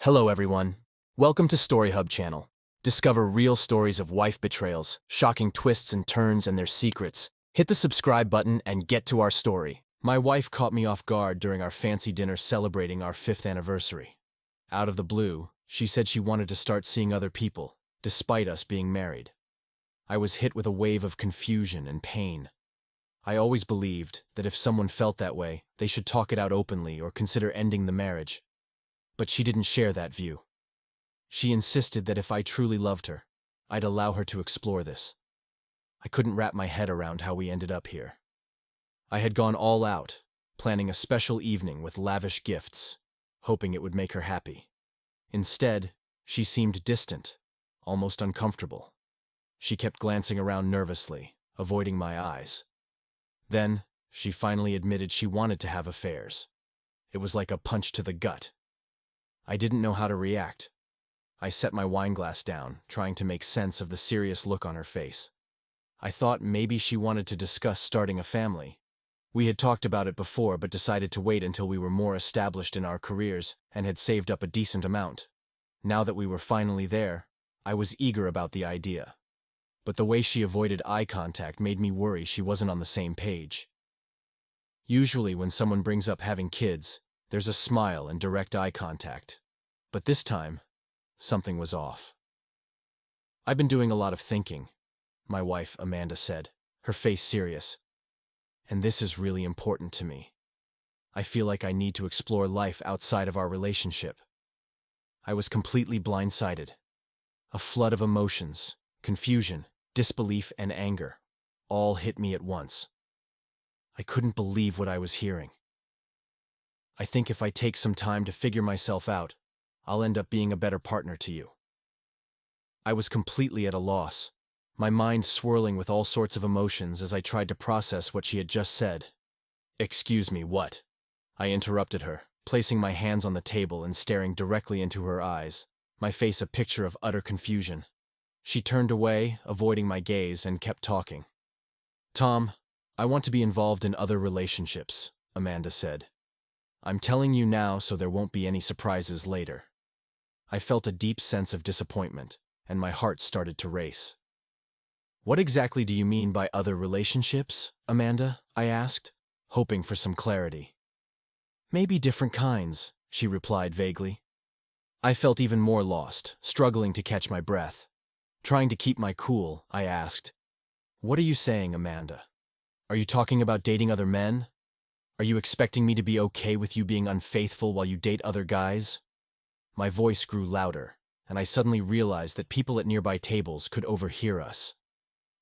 Hello everyone. Welcome to Story Hub channel. Discover real stories of wife betrayals, shocking twists and turns and their secrets. Hit the subscribe button and get to our story. My wife caught me off guard during our fancy dinner celebrating our 5th anniversary. Out of the blue, she said she wanted to start seeing other people, despite us being married. I was hit with a wave of confusion and pain. I always believed that if someone felt that way, they should talk it out openly or consider ending the marriage. But she didn't share that view. She insisted that if I truly loved her, I'd allow her to explore this. I couldn't wrap my head around how we ended up here. I had gone all out, planning a special evening with lavish gifts, hoping it would make her happy. Instead, she seemed distant, almost uncomfortable. She kept glancing around nervously, avoiding my eyes. Then, she finally admitted she wanted to have affairs. It was like a punch to the gut. I didn't know how to react. I set my wine glass down, trying to make sense of the serious look on her face. I thought maybe she wanted to discuss starting a family. We had talked about it before but decided to wait until we were more established in our careers and had saved up a decent amount. Now that we were finally there, I was eager about the idea. But the way she avoided eye contact made me worry she wasn't on the same page. Usually when someone brings up having kids, there's a smile and direct eye contact. But this time, something was off. "I've been doing a lot of thinking," my wife Amanda said, her face serious. "And this is really important to me. I feel like I need to explore life outside of our relationship." I was completely blindsided. A flood of emotions, confusion, disbelief, and anger, all hit me at once. I couldn't believe what I was hearing. "I think if I take some time to figure myself out, I'll end up being a better partner to you." I was completely at a loss, my mind swirling with all sorts of emotions as I tried to process what she had just said. "Excuse me, what?" I interrupted her, placing my hands on the table and staring directly into her eyes, my face a picture of utter confusion. She turned away, avoiding my gaze, and kept talking. "Tom, I want to be involved in other relationships," Amanda said. "I'm telling you now so there won't be any surprises later." I felt a deep sense of disappointment, and my heart started to race. "What exactly do you mean by other relationships, Amanda?" I asked, hoping for some clarity. "Maybe different kinds," she replied vaguely. I felt even more lost, struggling to catch my breath. Trying to keep my cool, I asked, "What are you saying, Amanda? Are you talking about dating other men? Are you expecting me to be okay with you being unfaithful while you date other guys?" My voice grew louder, and I suddenly realized that people at nearby tables could overhear us.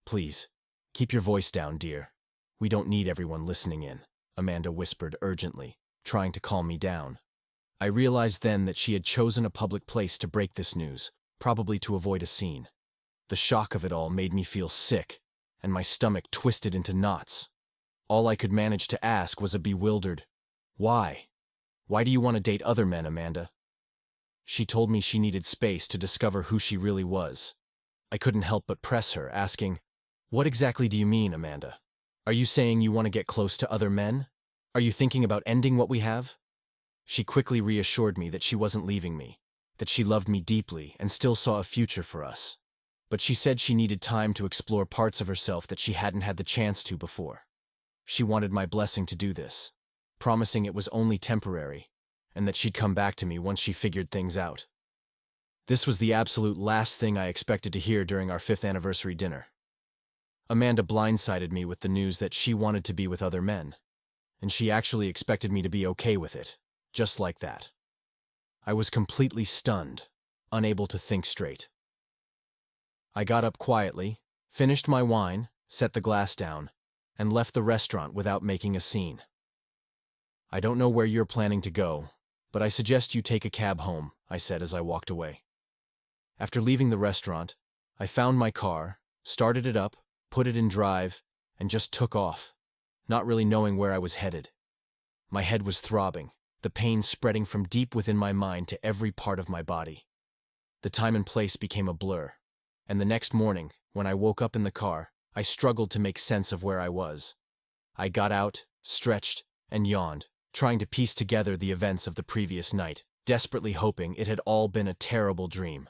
"Please, keep your voice down, dear. We don't need everyone listening in," Amanda whispered urgently, trying to calm me down. I realized then that she had chosen a public place to break this news, probably to avoid a scene. The shock of it all made me feel sick, and my stomach twisted into knots. All I could manage to ask was a bewildered, "Why? Why do you want to date other men, Amanda?" She told me she needed space to discover who she really was. I couldn't help but press her, asking, "What exactly do you mean, Amanda? Are you saying you want to get close to other men? Are you thinking about ending what we have?" She quickly reassured me that she wasn't leaving me, that she loved me deeply and still saw a future for us. But she said she needed time to explore parts of herself that she hadn't had the chance to before. She wanted my blessing to do this, promising it was only temporary, and that she'd come back to me once she figured things out. This was the absolute last thing I expected to hear during our 5th anniversary dinner. Amanda blindsided me with the news that she wanted to be with other men, and she actually expected me to be okay with it, just like that. I was completely stunned, unable to think straight. I got up quietly, finished my wine, set the glass down, and left the restaurant without making a scene. "I don't know where you're planning to go, but I suggest you take a cab home," I said as I walked away. After leaving the restaurant, I found my car, started it up, put it in drive, and just took off, not really knowing where I was headed. My head was throbbing, the pain spreading from deep within my mind to every part of my body. The time and place became a blur, and the next morning, when I woke up in the car, I struggled to make sense of where I was. I got out, stretched, and yawned, trying to piece together the events of the previous night, desperately hoping it had all been a terrible dream.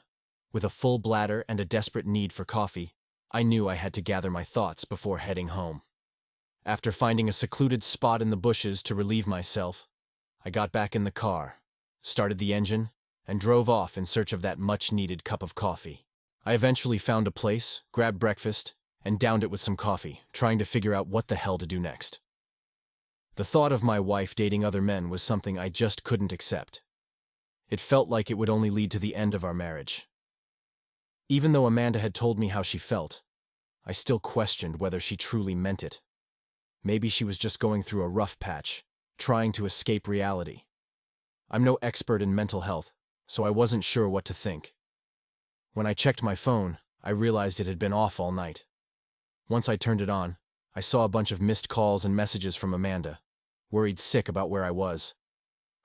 With a full bladder and a desperate need for coffee, I knew I had to gather my thoughts before heading home. After finding a secluded spot in the bushes to relieve myself, I got back in the car, started the engine, and drove off in search of that much-needed cup of coffee. I eventually found a place, grabbed breakfast, and downed it with some coffee, trying to figure out what the hell to do next. The thought of my wife dating other men was something I just couldn't accept. It felt like it would only lead to the end of our marriage. Even though Amanda had told me how she felt, I still questioned whether she truly meant it. Maybe she was just going through a rough patch, trying to escape reality. I'm no expert in mental health, so I wasn't sure what to think. When I checked my phone, I realized it had been off all night. Once I turned it on, I saw a bunch of missed calls and messages from Amanda, worried sick about where I was.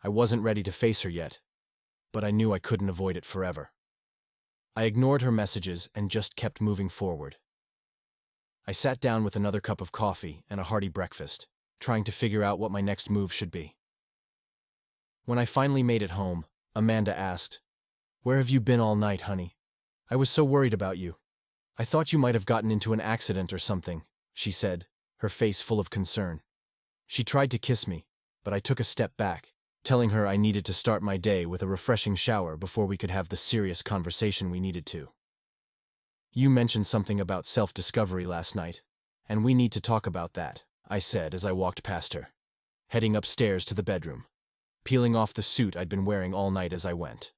I wasn't ready to face her yet, but I knew I couldn't avoid it forever. I ignored her messages and just kept moving forward. I sat down with another cup of coffee and a hearty breakfast, trying to figure out what my next move should be. When I finally made it home, Amanda asked, "Where have you been all night, honey? I was so worried about you. I thought you might have gotten into an accident or something," she said, her face full of concern. She tried to kiss me, but I took a step back, telling her I needed to start my day with a refreshing shower before we could have the serious conversation we needed to. "You mentioned something about self-discovery last night, and we need to talk about that," I said as I walked past her, heading upstairs to the bedroom, peeling off the suit I'd been wearing all night as I went.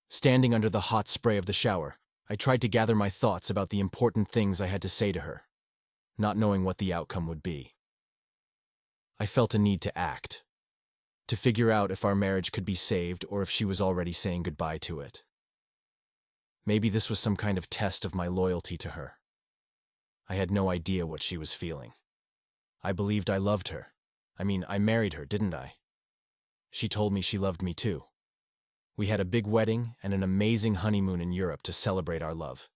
Standing under the hot spray of the shower, I tried to gather my thoughts about the important things I had to say to her, not knowing what the outcome would be. I felt a need to act, to figure out if our marriage could be saved or if she was already saying goodbye to it. Maybe this was some kind of test of my loyalty to her. I had no idea what she was feeling. I believed I loved her. I married her, didn't I? She told me she loved me too. We had a big wedding and an amazing honeymoon in Europe to celebrate our love.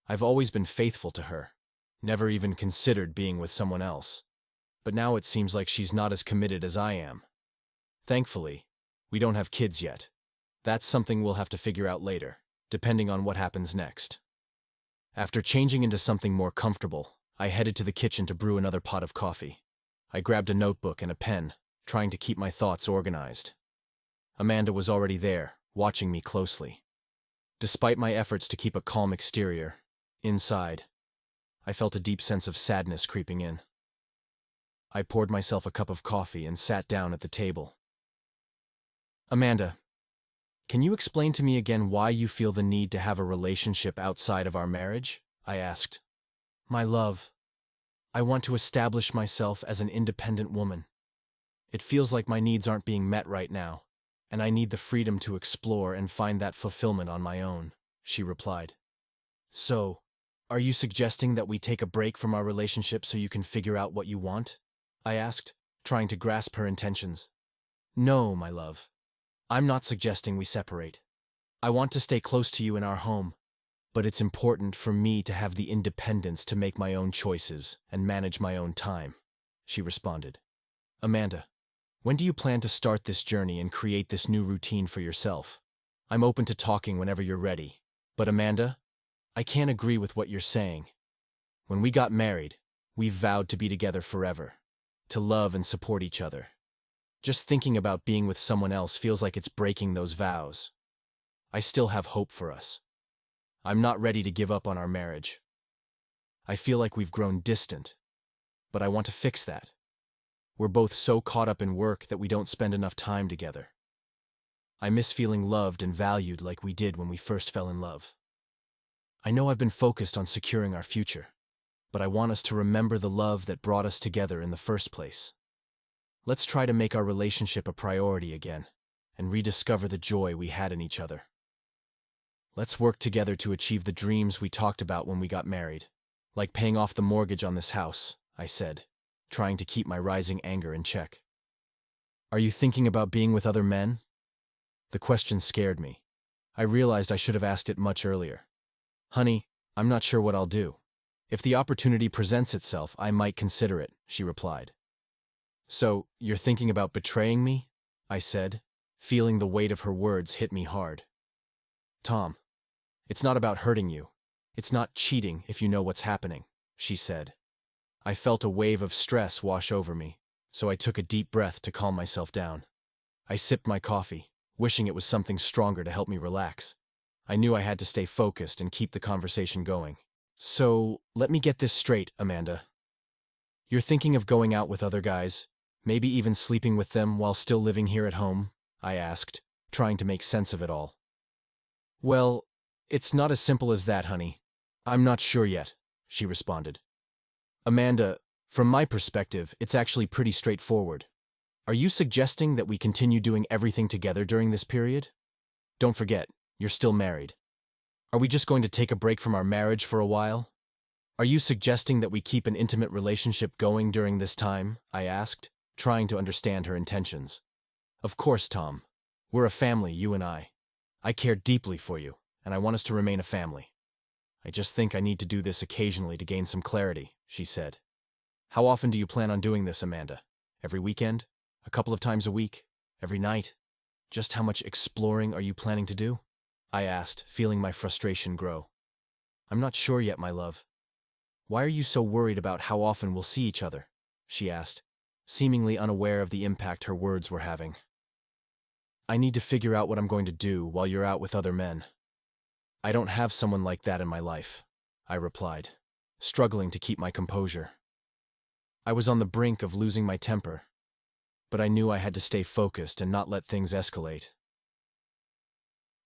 I've always been faithful to her, never even considered being with someone else. But now it seems like she's not as committed as I am. Thankfully, we don't have kids yet. That's something we'll have to figure out later, depending on what happens next. After changing into something more comfortable, I headed to the kitchen to brew another pot of coffee. I grabbed a notebook and a pen, trying to keep my thoughts organized. Amanda was already there, watching me closely. Despite my efforts to keep a calm exterior, inside, I felt a deep sense of sadness creeping in. I poured myself a cup of coffee and sat down at the table. "Amanda, can you explain to me again why you feel the need to have a relationship outside of our marriage?" I asked. "My love, I want to establish myself as an independent woman. It feels like my needs aren't being met right now, and I need the freedom to explore and find that fulfillment on my own," she replied. "So, are you suggesting that we take a break from our relationship so you can figure out what you want?" I asked, trying to grasp her intentions. "No, my love. I'm not suggesting we separate. I want to stay close to you in our home, but it's important for me to have the independence to make my own choices and manage my own time," she responded. "Amanda, when do you plan to start this journey and create this new routine for yourself? I'm open to talking whenever you're ready. But Amanda, I can't agree with what you're saying. When we got married, we vowed to be together forever, to love and support each other. Just thinking about being with someone else feels like it's breaking those vows. I still have hope for us. I'm not ready to give up on our marriage. I feel like we've grown distant, but I want to fix that. We're both so caught up in work that we don't spend enough time together. I miss feeling loved and valued like we did when we first fell in love. I know I've been focused on securing our future, but I want us to remember the love that brought us together in the first place. Let's try to make our relationship a priority again and rediscover the joy we had in each other. Let's work together to achieve the dreams we talked about when we got married, like paying off the mortgage on this house," I said, trying to keep my rising anger in check. "Are you thinking about being with other men?" The question scared me. I realized I should have asked it much earlier. "Honey, I'm not sure what I'll do. If the opportunity presents itself, I might consider it," she replied. "So, you're thinking about betraying me?" I said, feeling the weight of her words hit me hard. Tom, it's not about hurting you. It's not cheating if you know what's happening, she said. I felt a wave of stress wash over me, so I took a deep breath to calm myself down. I sipped my coffee, wishing it was something stronger to help me relax. I knew I had to stay focused and keep the conversation going. So, let me get this straight, Amanda. You're thinking of going out with other guys, maybe even sleeping with them while still living here at home? I asked, trying to make sense of it all. Well, it's not as simple as that, honey. I'm not sure yet, she responded. Amanda, from my perspective, it's actually pretty straightforward. Are you suggesting that we continue doing everything together during this period? Don't forget, you're still married. Are we just going to take a break from our marriage for a while? Are you suggesting that we keep an intimate relationship going during this time? I asked, trying to understand her intentions. Of course, Tom. We're a family, you and I. I care deeply for you, and I want us to remain a family. I just think I need to do this occasionally to gain some clarity, she said. How often do you plan on doing this, Amanda? Every weekend? A couple of times a week? Every night? Just how much exploring are you planning to do? I asked, feeling my frustration grow. I'm not sure yet, my love. Why are you so worried about how often we'll see each other? She asked, seemingly unaware of the impact her words were having. I need to figure out what I'm going to do while you're out with other men. I don't have someone like that in my life, I replied, struggling to keep my composure. I was on the brink of losing my temper, but I knew I had to stay focused and not let things escalate.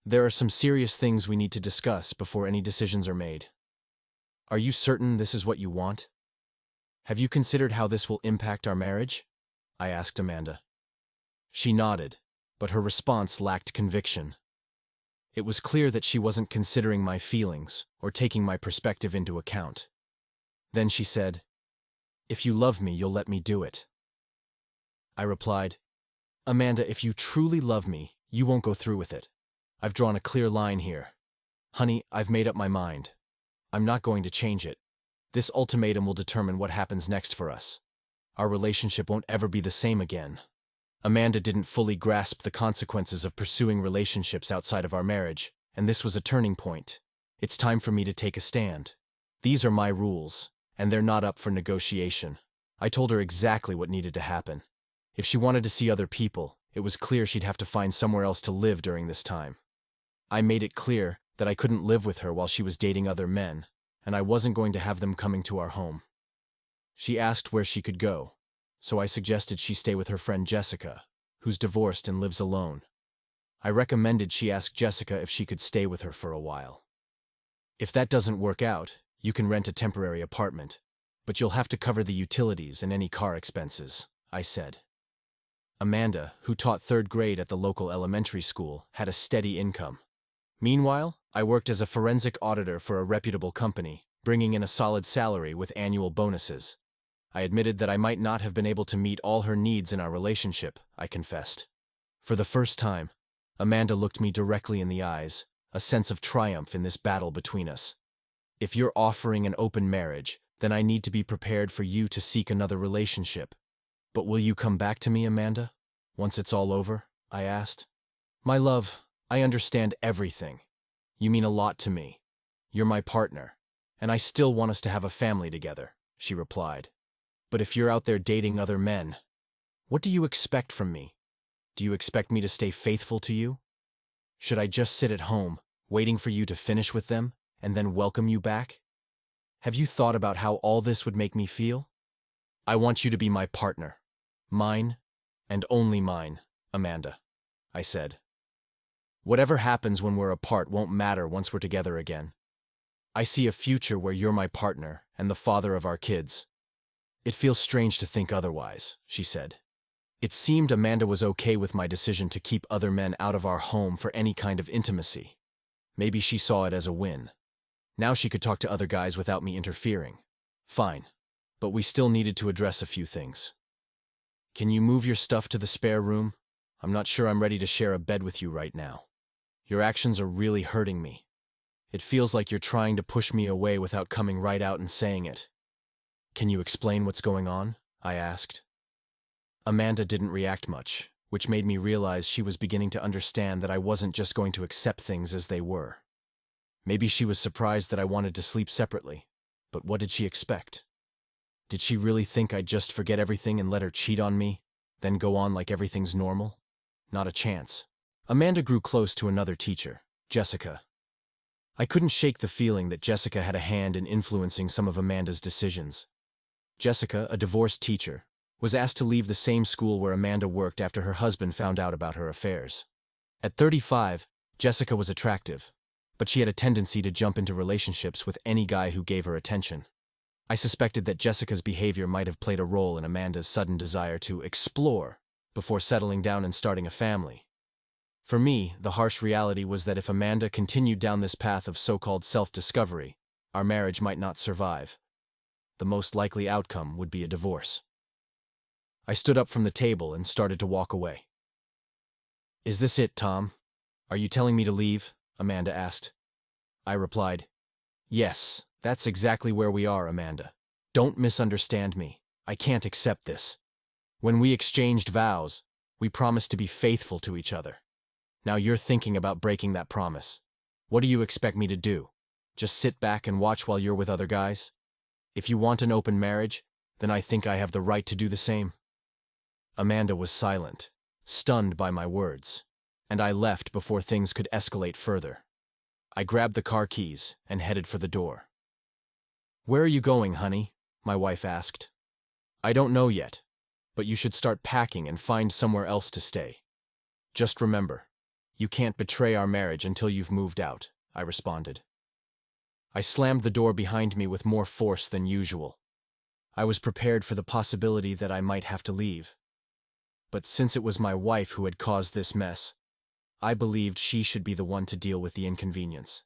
There are some serious things we need to discuss before any decisions are made. Are you certain this is what you want? Have you considered how this will impact our marriage? I asked Amanda. She nodded, but her response lacked conviction. It was clear that she wasn't considering my feelings or taking my perspective into account. Then she said, "If you love me, you'll let me do it." I replied, "Amanda, if you truly love me, you won't go through with it. I've drawn a clear line here. Honey, I've made up my mind. I'm not going to change it. This ultimatum will determine what happens next for us. Our relationship won't ever be the same again." Amanda didn't fully grasp the consequences of pursuing relationships outside of our marriage, and this was a turning point. It's time for me to take a stand. These are my rules, and they're not up for negotiation. I told her exactly what needed to happen. If she wanted to see other people, it was clear she'd have to find somewhere else to live during this time. I made it clear that I couldn't live with her while she was dating other men, and I wasn't going to have them coming to our home. She asked where she could go, so I suggested she stay with her friend Jessica, who's divorced and lives alone. I recommended she ask Jessica if she could stay with her for a while. If that doesn't work out, you can rent a temporary apartment, but you'll have to cover the utilities and any car expenses, I said. Amanda, who taught third grade at the local elementary school, had a steady income. Meanwhile, I worked as a forensic auditor for a reputable company, bringing in a solid salary with annual bonuses. I admitted that I might not have been able to meet all her needs in our relationship, I confessed. For the first time, Amanda looked me directly in the eyes, a sense of triumph in this battle between us. If you're offering an open marriage, then I need to be prepared for you to seek another relationship. But will you come back to me, Amanda, once it's all over? I asked. My love, I understand everything. You mean a lot to me. You're my partner, and I still want us to have a family together, she replied. But if you're out there dating other men, what do you expect from me? Do you expect me to stay faithful to you? Should I just sit at home, waiting for you to finish with them, and then welcome you back? Have you thought about how all this would make me feel? I want you to be my partner. Mine, and only mine, Amanda, I said. Whatever happens when we're apart won't matter once we're together again. I see a future where you're my partner and the father of our kids. It feels strange to think otherwise, she said. It seemed Amanda was okay with my decision to keep other men out of our home for any kind of intimacy. Maybe she saw it as a win. Now she could talk to other guys without me interfering. Fine, but we still needed to address a few things. Can you move your stuff to the spare room? I'm not sure I'm ready to share a bed with you right now. Your actions are really hurting me. It feels like you're trying to push me away without coming right out and saying it. Can you explain what's going on? I asked. Amanda didn't react much, which made me realize she was beginning to understand that I wasn't just going to accept things as they were. Maybe she was surprised that I wanted to sleep separately, but what did she expect? Did she really think I'd just forget everything and let her cheat on me, then go on like everything's normal? Not a chance. Amanda grew close to another teacher, Jessica. I couldn't shake the feeling that Jessica had a hand in influencing some of Amanda's decisions. Jessica, a divorced teacher, was asked to leave the same school where Amanda worked after her husband found out about her affairs. At 35, Jessica was attractive, but she had a tendency to jump into relationships with any guy who gave her attention. I suspected that Jessica's behavior might have played a role in Amanda's sudden desire to explore before settling down and starting a family. For me, the harsh reality was that if Amanda continued down this path of so-called self-discovery, our marriage might not survive. The most likely outcome would be a divorce. I stood up from the table and started to walk away. "Is this it, Tom? Are you telling me to leave?" Amanda asked. I replied, "Yes, that's exactly where we are, Amanda. Don't misunderstand me. I can't accept this. When we exchanged vows, we promised to be faithful to each other. Now you're thinking about breaking that promise. What do you expect me to do? Just sit back and watch while you're with other guys? If you want an open marriage, then I think I have the right to do the same." Amanda was silent, stunned by my words, and I left before things could escalate further. I grabbed the car keys and headed for the door. "Where are you going, honey?" my wife asked. "I don't know yet, but you should start packing and find somewhere else to stay. Just remember, you can't betray our marriage until you've moved out," I responded. I slammed the door behind me with more force than usual. I was prepared for the possibility that I might have to leave. But since it was my wife who had caused this mess, I believed she should be the one to deal with the inconvenience.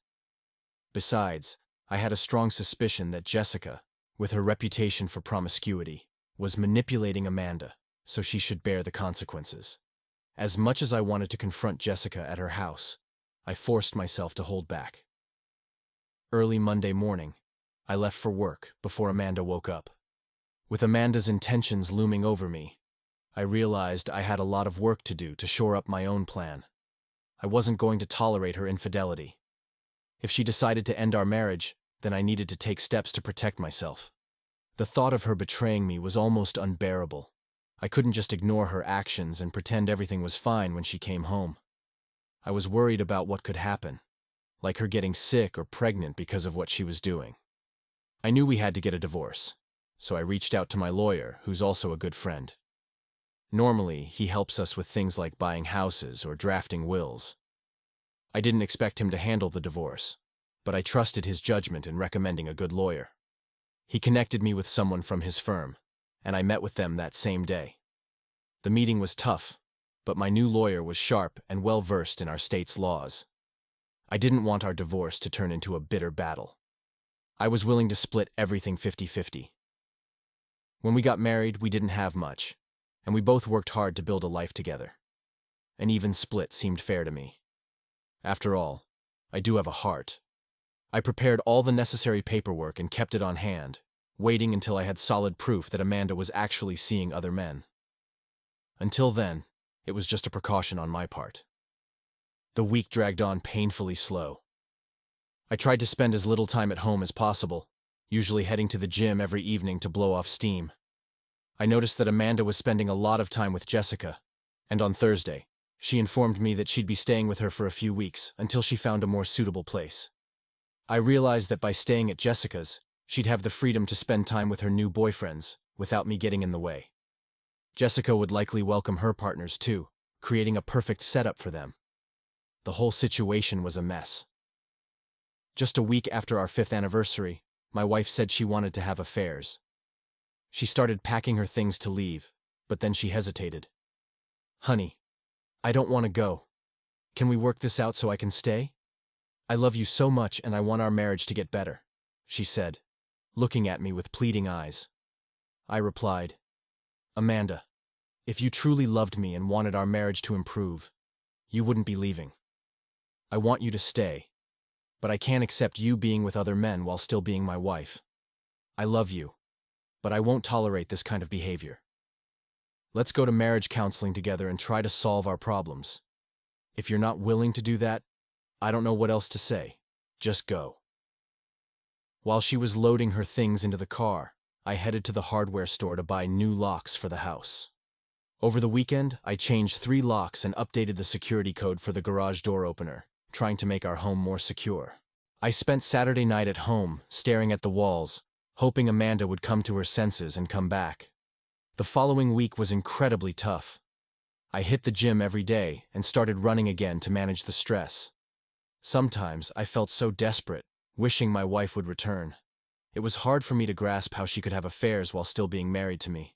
Besides, I had a strong suspicion that Jessica, with her reputation for promiscuity, was manipulating Amanda, so she should bear the consequences. As much as I wanted to confront Jessica at her house, I forced myself to hold back. Early Monday morning, I left for work before Amanda woke up. With Amanda's intentions looming over me, I realized I had a lot of work to do to shore up my own plan. I wasn't going to tolerate her infidelity. If she decided to end our marriage, then I needed to take steps to protect myself. The thought of her betraying me was almost unbearable. I couldn't just ignore her actions and pretend everything was fine when she came home. I was worried about what could happen, like her getting sick or pregnant because of what she was doing. I knew we had to get a divorce, so I reached out to my lawyer, who's also a good friend. Normally, he helps us with things like buying houses or drafting wills. I didn't expect him to handle the divorce, but I trusted his judgment in recommending a good lawyer. He connected me with someone from his firm, and I met with them that same day. The meeting was tough, but my new lawyer was sharp and well-versed in our state's laws. I didn't want our divorce to turn into a bitter battle. I was willing to split everything 50-50. When we got married, we didn't have much, and we both worked hard to build a life together. An even split seemed fair to me. After all, I do have a heart. I prepared all the necessary paperwork and kept it on hand, waiting until I had solid proof that Amanda was actually seeing other men. Until then, it was just a precaution on my part. The week dragged on painfully slow. I tried to spend as little time at home as possible, usually heading to the gym every evening to blow off steam. I noticed that Amanda was spending a lot of time with Jessica, and on Thursday, she informed me that she'd be staying with her for a few weeks until she found a more suitable place. I realized that by staying at Jessica's, she'd have the freedom to spend time with her new boyfriends without me getting in the way. Jessica would likely welcome her partners too, creating a perfect setup for them. The whole situation was a mess. Just a week after our 5th anniversary, my wife said she wanted to have affairs. She started packing her things to leave, but then she hesitated. "Honey, I don't want to go. Can we work this out so I can stay? I love you so much and I want our marriage to get better," she said, looking at me with pleading eyes. I replied, "Amanda, if you truly loved me and wanted our marriage to improve, you wouldn't be leaving. I want you to stay, but I can't accept you being with other men while still being my wife. I love you, but I won't tolerate this kind of behavior." Let's go to marriage counseling together and try to solve our problems. If you're not willing to do that, I don't know what else to say. Just go. While she was loading her things into the car, I headed to the hardware store to buy new locks for the house. Over the weekend, I changed 3 locks and updated the security code for the garage door opener, trying to make our home more secure. I spent Saturday night at home, staring at the walls, hoping Amanda would come to her senses and come back. The following week was incredibly tough. I hit the gym every day and started running again to manage the stress. Sometimes I felt so desperate, wishing my wife would return. It was hard for me to grasp how she could have affairs while still being married to me.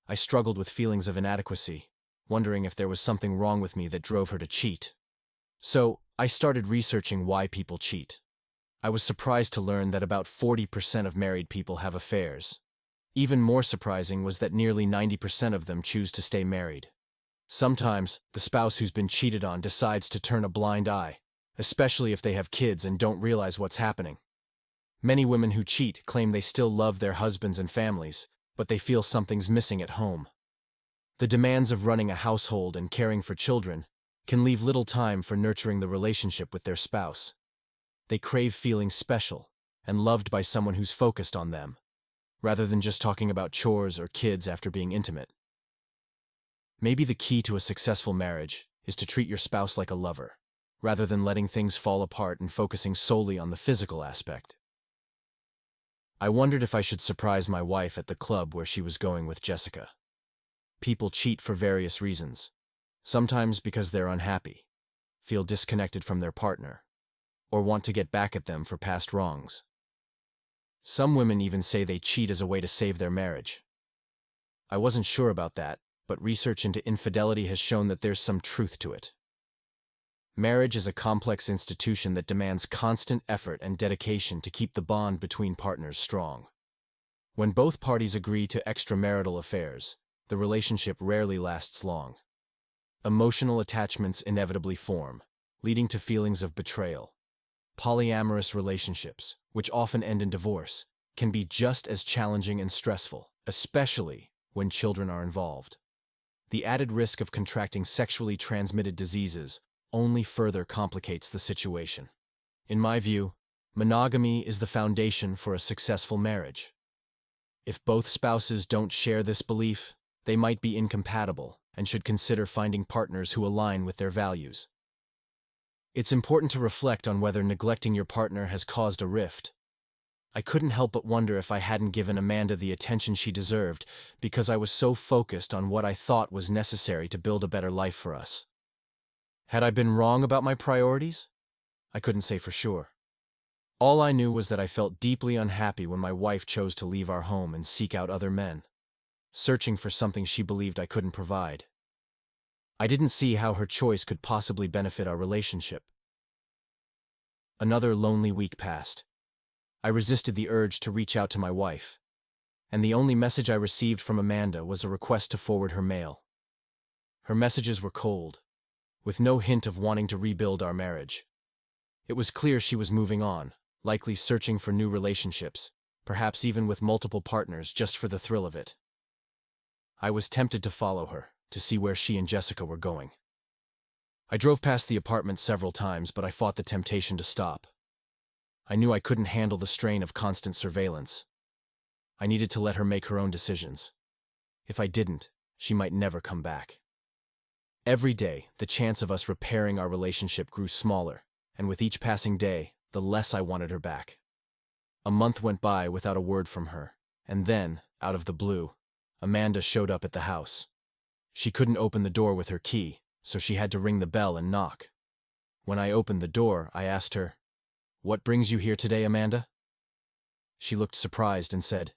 I struggled with feelings of inadequacy, wondering if there was something wrong with me that drove her to cheat. So, I started researching why people cheat. I was surprised to learn that about 40% of married people have affairs. Even more surprising was that nearly 90% of them choose to stay married. Sometimes, the spouse who's been cheated on decides to turn a blind eye, especially if they have kids and don't realize what's happening. Many women who cheat claim they still love their husbands and families, but they feel something's missing at home. The demands of running a household and caring for children can leave little time for nurturing the relationship with their spouse. They crave feeling special and loved by someone who's focused on them, rather than just talking about chores or kids after being intimate. Maybe the key to a successful marriage is to treat your spouse like a lover, rather than letting things fall apart and focusing solely on the physical aspect. I wondered if I should surprise my wife at the club where she was going with Jessica. People cheat for various reasons, sometimes because they're unhappy, feel disconnected from their partner, or want to get back at them for past wrongs. Some women even say they cheat as a way to save their marriage. I wasn't sure about that, but research into infidelity has shown that there's some truth to it. Marriage is a complex institution that demands constant effort and dedication to keep the bond between partners strong. When both parties agree to extramarital affairs, the relationship rarely lasts long. Emotional attachments inevitably form, leading to feelings of betrayal. Polyamorous relationships, which often end in divorce, can be just as challenging and stressful, especially when children are involved. The added risk of contracting sexually transmitted diseases only further complicates the situation. In my view, monogamy is the foundation for a successful marriage. If both spouses don't share this belief, they might be incompatible and should consider finding partners who align with their values. It's important to reflect on whether neglecting your partner has caused a rift. I couldn't help but wonder if I hadn't given Amanda the attention she deserved because I was so focused on what I thought was necessary to build a better life for us. Had I been wrong about my priorities? I couldn't say for sure. All I knew was that I felt deeply unhappy when my wife chose to leave our home and seek out other men, searching for something she believed I couldn't provide. I didn't see how her choice could possibly benefit our relationship. Another lonely week passed. I resisted the urge to reach out to my wife, and the only message I received from Amanda was a request to forward her mail. Her messages were cold, with no hint of wanting to rebuild our marriage. It was clear she was moving on, likely searching for new relationships, perhaps even with multiple partners just for the thrill of it. I was tempted to follow her, to see where she and Jessica were going. I drove past the apartment several times, but I fought the temptation to stop. I knew I couldn't handle the strain of constant surveillance. I needed to let her make her own decisions. If I didn't, she might never come back. Every day, the chance of us repairing our relationship grew smaller, and with each passing day, the less I wanted her back. A month went by without a word from her, and then, out of the blue, Amanda showed up at the house. She couldn't open the door with her key, so she had to ring the bell and knock. When I opened the door, I asked her, "What brings you here today, Amanda?" She looked surprised and said,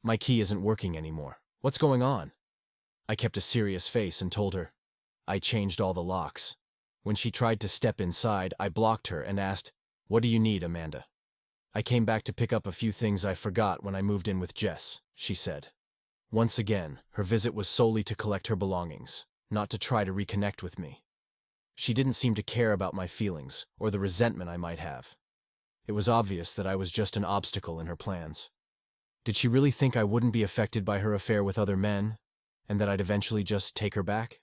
"My key isn't working anymore. What's going on?" I kept a serious face and told her, "I changed all the locks." When she tried to step inside, I blocked her and asked, "What do you need, Amanda?" "I came back to pick up a few things I forgot when I moved in with Jess," she said. Once again, her visit was solely to collect her belongings, not to try to reconnect with me. She didn't seem to care about my feelings or the resentment I might have. It was obvious that I was just an obstacle in her plans. Did she really think I wouldn't be affected by her affair with other men? and that I'd eventually just take her back?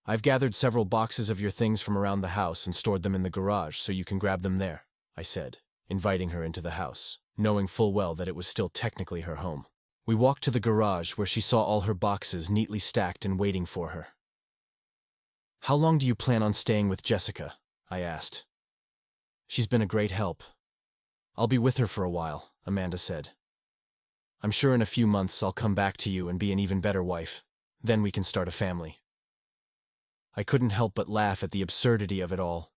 I've gathered several boxes of your things from around the house and stored them in the garage so you can grab them there, I said, inviting her into the house, knowing full well that it was still technically her home. We walked to the garage where she saw all her boxes neatly stacked and waiting for her. How long do you plan on staying with Jessica? I asked. She's been a great help. I'll be with her for a while, Amanda said. I'm sure in a few months I'll come back to you and be an even better wife. Then we can start a family. I couldn't help but laugh at the absurdity of it all.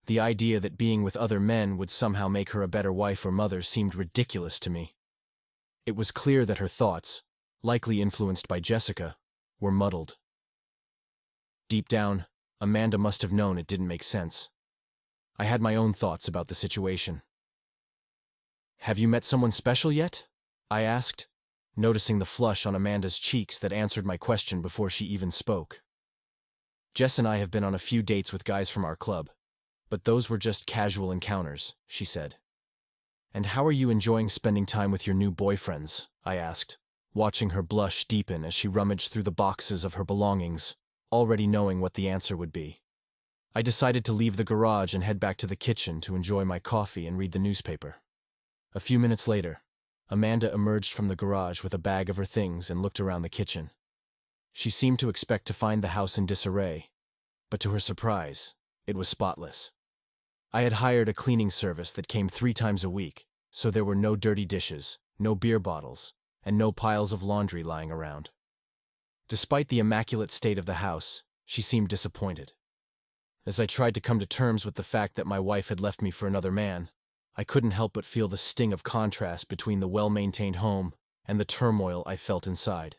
The idea that being with other men would somehow make her a better wife or mother seemed ridiculous to me. It was clear that her thoughts, likely influenced by Jessica, were muddled. Deep down, Amanda must have known it didn't make sense. I had my own thoughts about the situation. Have you met someone special yet? I asked, noticing the flush on Amanda's cheeks that answered my question before she even spoke. Jess and I have been on a few dates with guys from our club, but those were just casual encounters, she said. And how are you enjoying spending time with your new boyfriends? I asked, watching her blush deepen as she rummaged through the boxes of her belongings, already knowing what the answer would be. I decided to leave the garage and head back to the kitchen to enjoy my coffee and read the newspaper. A few minutes later, Amanda emerged from the garage with a bag of her things and looked around the kitchen. She seemed to expect to find the house in disarray, but to her surprise, it was spotless. I had hired a cleaning service that came 3 times a week, so there were no dirty dishes, no beer bottles, and no piles of laundry lying around. Despite the immaculate state of the house, she seemed disappointed. As I tried to come to terms with the fact that my wife had left me for another man, I couldn't help but feel the sting of contrast between the well-maintained home and the turmoil I felt inside.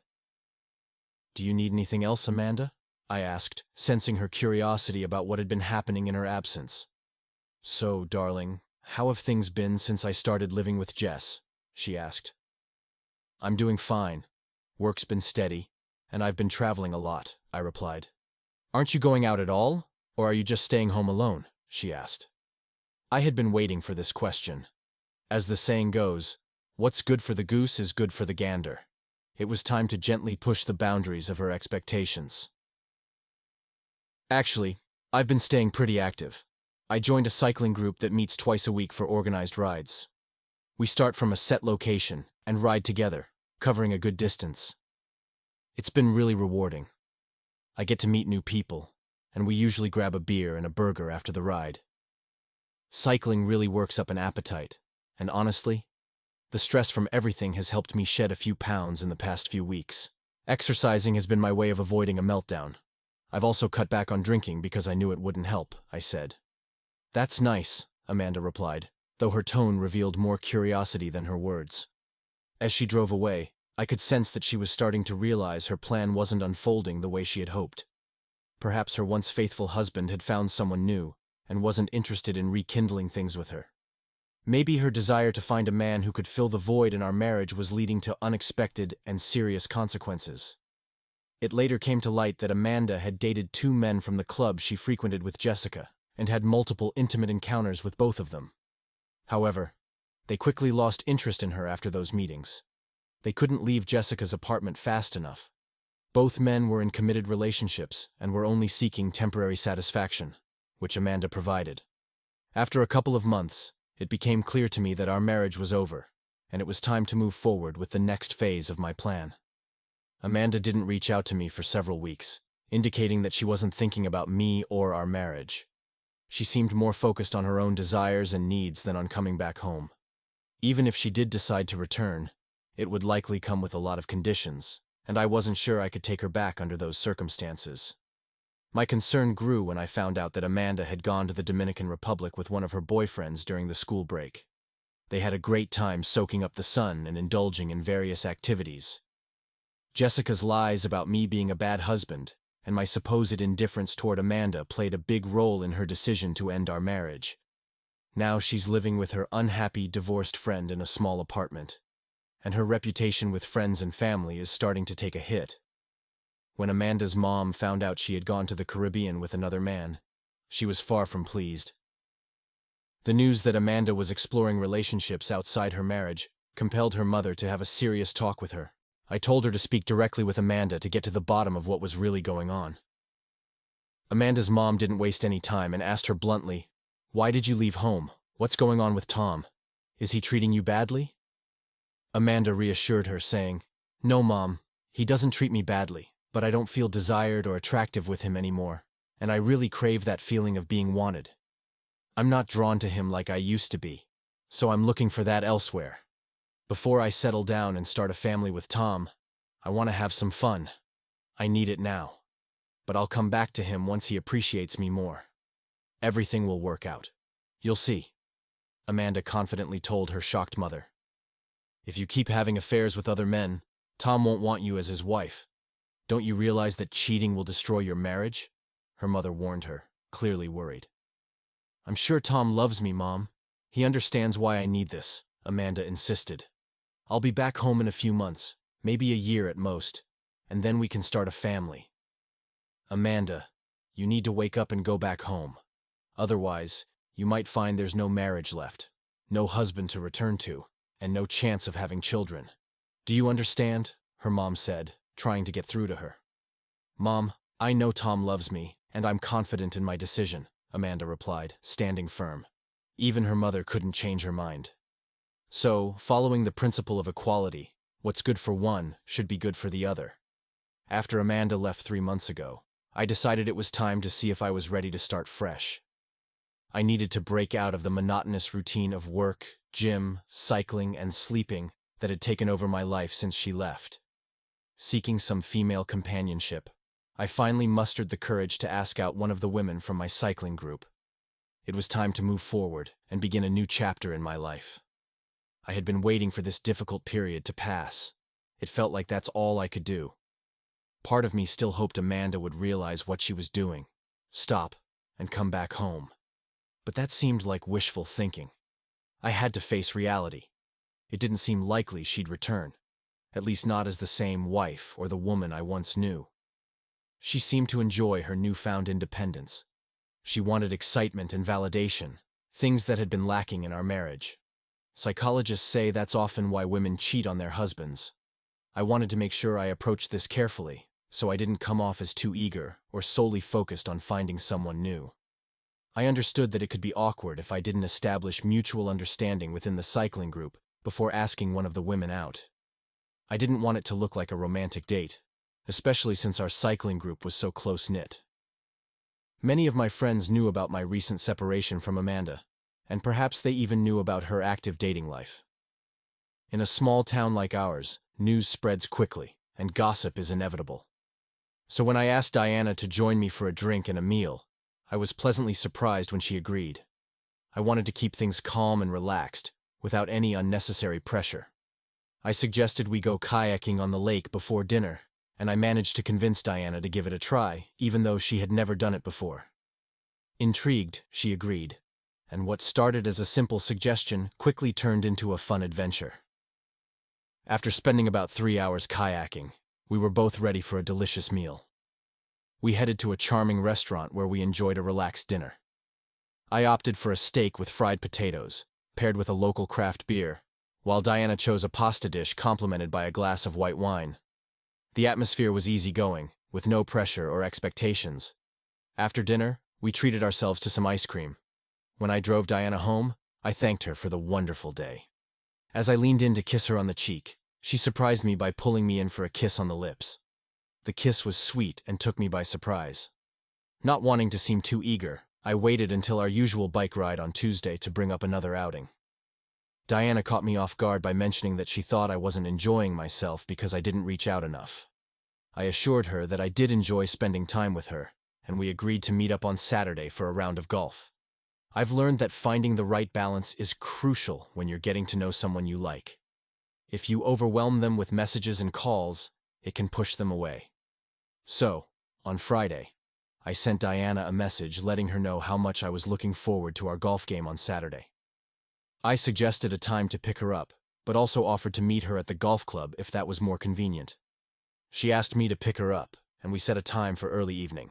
Do you need anything else, Amanda? I asked, sensing her curiosity about what had been happening in her absence. So, darling, how have things been since I started living with Jess? She asked. I'm doing fine. Work's been steady, and I've been traveling a lot, I replied. Aren't you going out at all, or are you just staying home alone? She asked. I had been waiting for this question. As the saying goes, what's good for the goose is good for the gander. It was time to gently push the boundaries of her expectations. Actually, I've been staying pretty active. I joined a cycling group that meets twice a week for organized rides. We start from a set location and ride together, covering a good distance. It's been really rewarding. I get to meet new people, and we usually grab a beer and a burger after the ride. Cycling really works up an appetite, and honestly, the stress from everything has helped me shed a few pounds in the past few weeks. Exercising has been my way of avoiding a meltdown. I've also cut back on drinking because I knew it wouldn't help, I said. That's nice, Amanda replied, though her tone revealed more curiosity than her words. As she drove away, I could sense that she was starting to realize her plan wasn't unfolding the way she had hoped. Perhaps her once faithful husband had found someone new and wasn't interested in rekindling things with her. Maybe her desire to find a man who could fill the void in our marriage was leading to unexpected and serious consequences. It later came to light that Amanda had dated 2 men from the club she frequented with Jessica, and had multiple intimate encounters with both of them. However, they quickly lost interest in her after those meetings. They couldn't leave Jessica's apartment fast enough. Both men were in committed relationships and were only seeking temporary satisfaction, which Amanda provided. After a couple of months, it became clear to me that our marriage was over, and it was time to move forward with the next phase of my plan. Amanda didn't reach out to me for several weeks, indicating that she wasn't thinking about me or our marriage. She seemed more focused on her own desires and needs than on coming back home. Even if she did decide to return, it would likely come with a lot of conditions, and I wasn't sure I could take her back under those circumstances. My concern grew when I found out that Amanda had gone to the Dominican Republic with one of her boyfriends during the school break. They had a great time soaking up the sun and indulging in various activities. Jessica's lies about me being a bad husband and my supposed indifference toward Amanda played a big role in her decision to end our marriage. Now she's living with her unhappy, divorced friend in a small apartment, and her reputation with friends and family is starting to take a hit. When Amanda's mom found out she had gone to the Caribbean with another man, she was far from pleased. The news that Amanda was exploring relationships outside her marriage compelled her mother to have a serious talk with her, I told her to speak directly with Amanda to get to the bottom of what was really going on. Amanda's mom didn't waste any time and asked her bluntly, "Why did you leave home? What's going on with Tom? Is he treating you badly?" Amanda reassured her, saying, "No, Mom, he doesn't treat me badly, but I don't feel desired or attractive with him anymore, and I really crave that feeling of being wanted. I'm not drawn to him like I used to be, so I'm looking for that elsewhere. Before I settle down and start a family with Tom, I want to have some fun. I need it now. But I'll come back to him once he appreciates me more. Everything will work out. You'll see," Amanda confidently told her shocked mother. "If you keep having affairs with other men, Tom won't want you as his wife. Don't you realize that cheating will destroy your marriage?" her mother warned her, clearly worried. "I'm sure Tom loves me, Mom. He understands why I need this," Amanda insisted. "I'll be back home in a few months, maybe a year at most, and then we can start a family." "Amanda, you need to wake up and go back home. Otherwise, you might find there's no marriage left, no husband to return to, and no chance of having children. Do you understand?" her mom said, trying to get through to her. "Mom, I know Tom loves me, and I'm confident in my decision," Amanda replied, standing firm. Even her mother couldn't change her mind. So, following the principle of equality, what's good for one should be good for the other. After Amanda left 3 months ago, I decided it was time to see if I was ready to start fresh. I needed to break out of the monotonous routine of work, gym, cycling, and sleeping that had taken over my life since she left. Seeking some female companionship, I finally mustered the courage to ask out one of the women from my cycling group. It was time to move forward and begin a new chapter in my life. I had been waiting for this difficult period to pass. It felt like that's all I could do. Part of me still hoped Amanda would realize what she was doing, stop, and come back home. But that seemed like wishful thinking. I had to face reality. It didn't seem likely she'd return, at least not as the same wife or the woman I once knew. She seemed to enjoy her newfound independence. She wanted excitement and validation, things that had been lacking in our marriage. Psychologists say that's often why women cheat on their husbands. I wanted to make sure I approached this carefully, so I didn't come off as too eager or solely focused on finding someone new. I understood that it could be awkward if I didn't establish mutual understanding within the cycling group before asking one of the women out. I didn't want it to look like a romantic date, especially since our cycling group was so close-knit. Many of my friends knew about my recent separation from Amanda, and perhaps they even knew about her active dating life. In a small town like ours, news spreads quickly, and gossip is inevitable. So when I asked Diana to join me for a drink and a meal, I was pleasantly surprised when she agreed. I wanted to keep things calm and relaxed, without any unnecessary pressure. I suggested we go kayaking on the lake before dinner, and I managed to convince Diana to give it a try, even though she had never done it before. Intrigued, she agreed, and what started as a simple suggestion quickly turned into a fun adventure. After spending about 3 hours kayaking, we were both ready for a delicious meal. We headed to a charming restaurant where we enjoyed a relaxed dinner. I opted for a steak with fried potatoes, paired with a local craft beer, while Diana chose a pasta dish complemented by a glass of white wine. The atmosphere was easygoing, with no pressure or expectations. After dinner, we treated ourselves to some ice cream. When I drove Diana home, I thanked her for the wonderful day. As I leaned in to kiss her on the cheek, she surprised me by pulling me in for a kiss on the lips. The kiss was sweet and took me by surprise. Not wanting to seem too eager, I waited until our usual bike ride on Tuesday to bring up another outing. Diana caught me off guard by mentioning that she thought I wasn't enjoying myself because I didn't reach out enough. I assured her that I did enjoy spending time with her, and we agreed to meet up on Saturday for a round of golf. I've learned that finding the right balance is crucial when you're getting to know someone you like. If you overwhelm them with messages and calls, it can push them away. So, on Friday, I sent Diana a message letting her know how much I was looking forward to our golf game on Saturday. I suggested a time to pick her up, but also offered to meet her at the golf club if that was more convenient. She asked me to pick her up, and we set a time for early evening.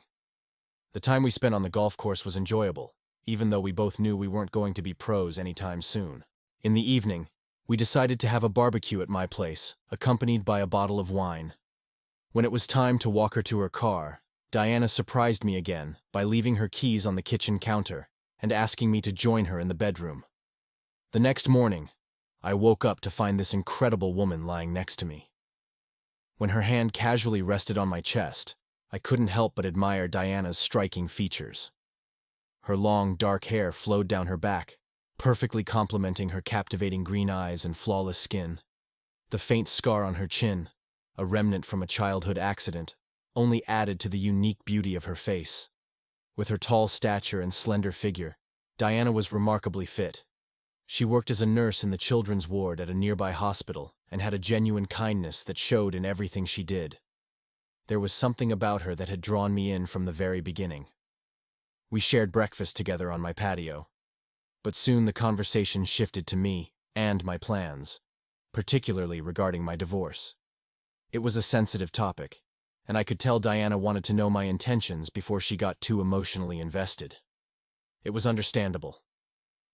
The time we spent on the golf course was enjoyable, even though we both knew we weren't going to be pros anytime soon. In the evening, We decided to have a barbecue at my place, accompanied by a bottle of wine. When it was time to walk her to her car, Diana surprised me again by leaving her keys on the kitchen counter and asking me to join her in the bedroom. The next morning, I woke up to find this incredible woman lying next to me. When her hand casually rested on my chest, I couldn't help but admire Diana's striking features. Her long, dark hair flowed down her back, perfectly complementing her captivating green eyes and flawless skin. The faint scar on her chin, a remnant from a childhood accident, only added to the unique beauty of her face. With her tall stature and slender figure, Diana was remarkably fit. She worked as a nurse in the children's ward at a nearby hospital and had a genuine kindness that showed in everything she did. There was something about her that had drawn me in from the very beginning. We shared breakfast together on my patio. But soon the conversation shifted to me and my plans, particularly regarding my divorce. It was a sensitive topic, and I could tell Diana wanted to know my intentions before she got too emotionally invested. It was understandable.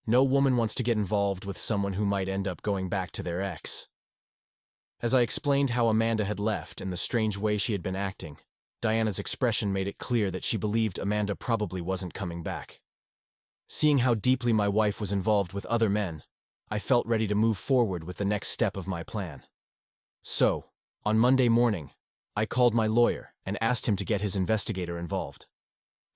No woman wants to get involved with someone who might end up going back to their ex. As I explained how Amanda had left and the strange way she had been acting, Diana's expression made it clear that she believed Amanda probably wasn't coming back. Seeing how deeply my wife was involved with other men, I felt ready to move forward with the next step of my plan. So, on Monday morning, I called my lawyer and asked him to get his investigator involved.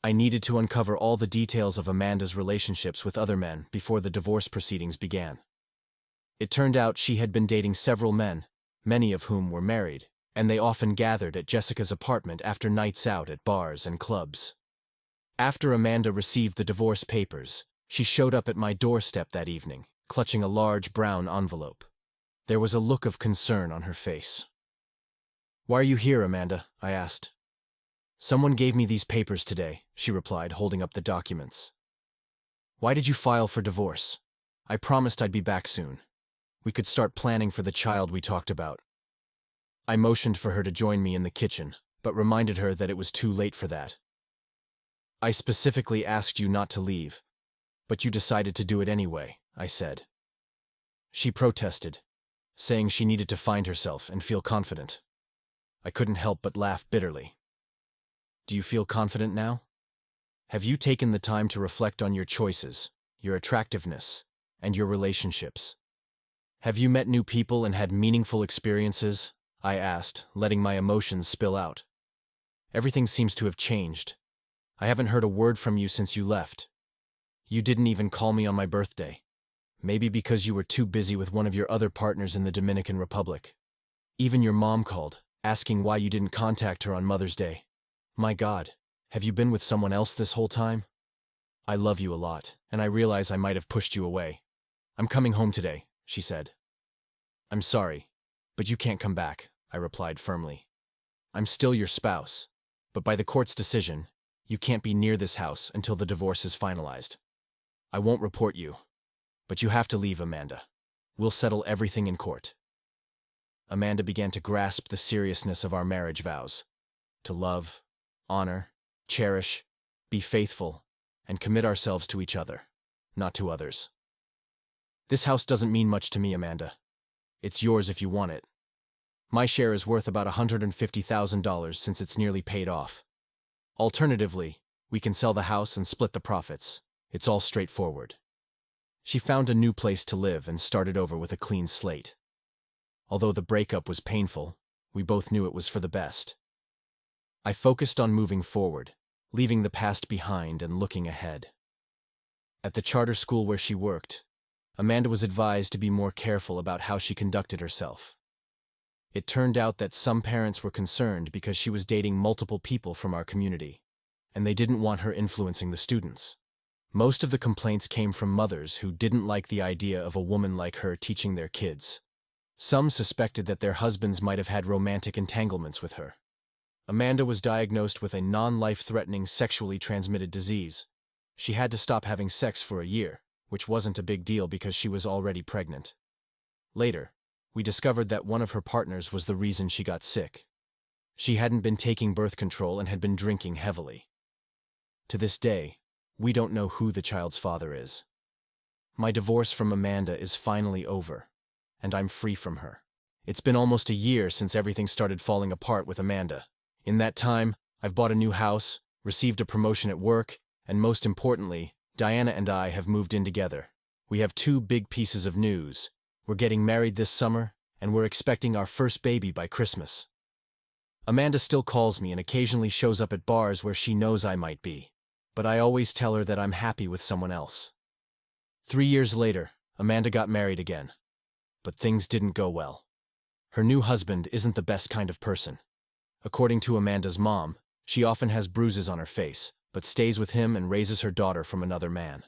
I needed to uncover all the details of Amanda's relationships with other men before the divorce proceedings began. It turned out she had been dating several men, many of whom were married, and they often gathered at Jessica's apartment after nights out at bars and clubs. After Amanda received the divorce papers, she showed up at my doorstep that evening, clutching a large brown envelope. There was a look of concern on her face. "Why are you here, Amanda?" I asked. "Someone gave me these papers today," she replied, holding up the documents. "Why did you file for divorce? I promised I'd be back soon. We could start planning for the child we talked about." I motioned for her to join me in the kitchen, but reminded her that it was too late for that. "I specifically asked you not to leave, but you decided to do it anyway," I said. She protested, saying she needed to find herself and feel confident. I couldn't help but laugh bitterly. "Do you feel confident now? Have you taken the time to reflect on your choices, your attractiveness, and your relationships? Have you met new people and had meaningful experiences?" I asked, letting my emotions spill out. "Everything seems to have changed. I haven't heard a word from you since you left. You didn't even call me on my birthday. Maybe because you were too busy with one of your other partners in the Dominican Republic. Even your mom called, asking why you didn't contact her on Mother's Day. My God, have you been with someone else this whole time? I love you a lot, and I realize I might have pushed you away. I'm coming home today," she said. "I'm sorry, but you can't come back," I replied firmly. "I'm still your spouse, but by the court's decision, you can't be near this house until the divorce is finalized. I won't report you, but you have to leave, Amanda. We'll settle everything in court." Amanda began to grasp the seriousness of our marriage vows: to love, honor, cherish, be faithful, and commit ourselves to each other, not to others. "This house doesn't mean much to me, Amanda. It's yours if you want it. My share is worth about $150,000 since it's nearly paid off. Alternatively, we can sell the house and split the profits. It's all straightforward." She found a new place to live and started over with a clean slate. Although the breakup was painful, we both knew it was for the best. I focused on moving forward, leaving the past behind and looking ahead. At the charter school where she worked, Amanda was advised to be more careful about how she conducted herself. It turned out that some parents were concerned because she was dating multiple people from our community, and they didn't want her influencing the students. Most of the complaints came from mothers who didn't like the idea of a woman like her teaching their kids. Some suspected that their husbands might have had romantic entanglements with her. Amanda was diagnosed with a non-life-threatening sexually transmitted disease. She had to stop having sex for a year, which wasn't a big deal because she was already pregnant. Later, we discovered that one of her partners was the reason she got sick. She hadn't been taking birth control and had been drinking heavily. To this day, we don't know who the child's father is. My divorce from Amanda is finally over, and I'm free from her. It's been almost a year since everything started falling apart with Amanda. In that time, I've bought a new house, received a promotion at work, and most importantly, Diana and I have moved in together. We have two big pieces of news. We're getting married this summer, and we're expecting our first baby by Christmas. Amanda still calls me and occasionally shows up at bars where she knows I might be, but I always tell her that I'm happy with someone else. 3 years later, Amanda got married again, but things didn't go well. Her new husband isn't the best kind of person. According to Amanda's mom, she often has bruises on her face, but stays with him and raises her daughter from another man.